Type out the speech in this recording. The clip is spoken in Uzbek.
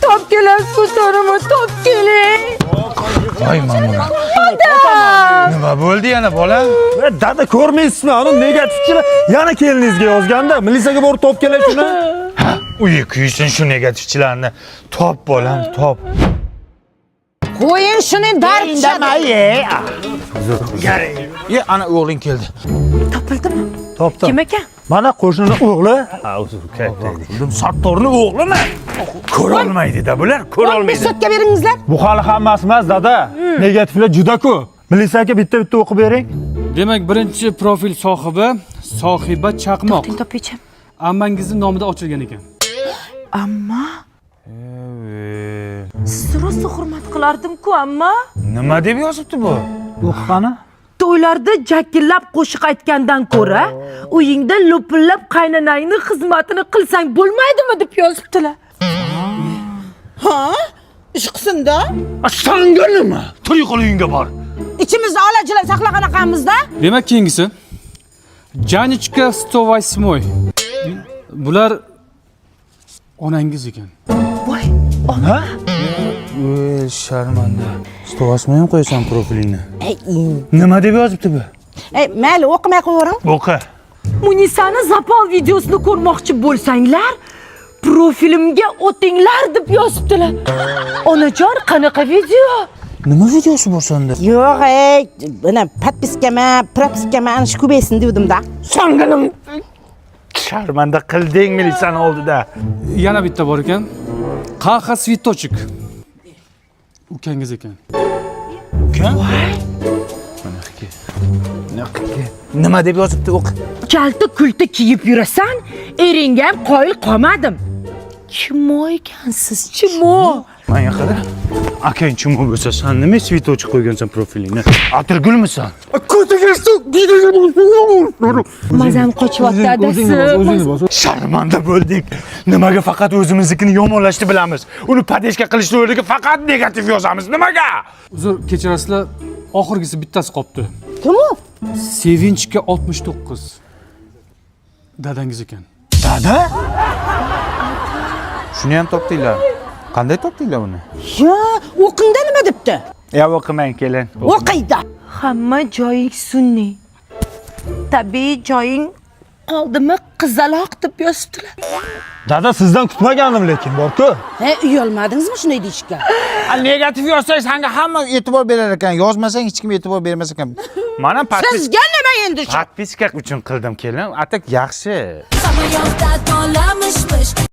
Top keling ko'tarma, top keling. Voy mamura. Nima bo'ldi yana bola? Dada ko'rmaysizmi? Ani negativchilar yana keliningizga yozganda, militsiyaga borib top kelay shuni. Uyi kuysin shu negativchilarni. Top bolam, top. Qo'ying shuni darchada. Ye, ana o'g'ling keldi. Topildimi? Topdim. Kim ekan? Mana qo'shnining o'g'li. Uzr, katta edi. Dedim, Sattorning o'g'limi? Ko'ra olmaydi-da bular, ko'ra olmaydi. Sotga beringizlar. Bu hali hammasi emas, dada. Negativlar juda ko'p. Militsiyaga bitta-bitta o'qib bering. Demak, birinchi profil sohibi Sohiba Chaqmoq. Topaycham. Ammangizning nomida ochilgan ekan. Amma sizni rosa hurmat qilardim-ku, amma. Nima deb yozibdi bu? O'qigani? To'ylarda jakillab qo'shiq aytgandan ko'ra, uyingda lo'pillab qaynonangning xizmatini qilsang bo'lmaydimi deb yozibdilar. Ha? Ish qilsin-da. Sanga nima? Tirik uyingga bor. İçimizde alajilar saqlaganaqamizda. Demak, keyingisi Janichka 108. Bular onangiz ekan. Voy, Ha? Voy, sharmanda. Stovasmay ham qo'yasan profilingni. Nima deb yozibdi bu? Mayli, o'qimay qo'yavering. O'qi. Munisani zapal videosini ko'rmoqchi bo'lsanglar, profilimga o'tinglar deb yozibdilar. Onajon, qanaqa video? Nima videosi bor senda? Yo'q, buni propiskama ana shu ko'paysin devdim-da. Sanganim. Sharmanda qilding militsiyani oldida. Yana bitta bor ekan. Qaha Svitochik. Ukangiz ekan. Uka? Nima deb yozibdi o'qi? Kalta kulta kiyib yurasan, eringga ham qoyil qolmadim. Chimo ekansiz, chimo. Menga qara. Akang chimo bo'lsa, sen nima svitochik qo'ygansan profilingni? Atirgulmisan? Mazam qochyapti adasi. Sharmanda bo'ldik. Nimaga faqat o'zimiznikini yomonlashni bilamiz? Uni padeshka qilishni o'rniga faqat negativ yozamiz. Nimaga? Uzr, kechirasizlar, oxirgisi bittasi qolibdi. Kim u? Sevinchga 69. Dadangiz ekan. Dada? Shuni ham topdinglar. Qanday topdinglar uni? Ya, o'qingda nima debdi? Ya o'qimang kelin. O'qiydi. Hamma joying sunniy. Tabiiy joying qoldimi qizaloq deb yozibdilar. Dada sizdan kutmagandim lekin, bor-ku. Uyalmadingizmi shunday deyishga? Negativ yozsang senga hamma e'tibor berar ekan, yozmasang hech kim e'tibor bermas ekan. Mana Sizga nima endi shu? podpiska uchun qildim kelin. Atak yaxshi. Samolyotda to'lamishmish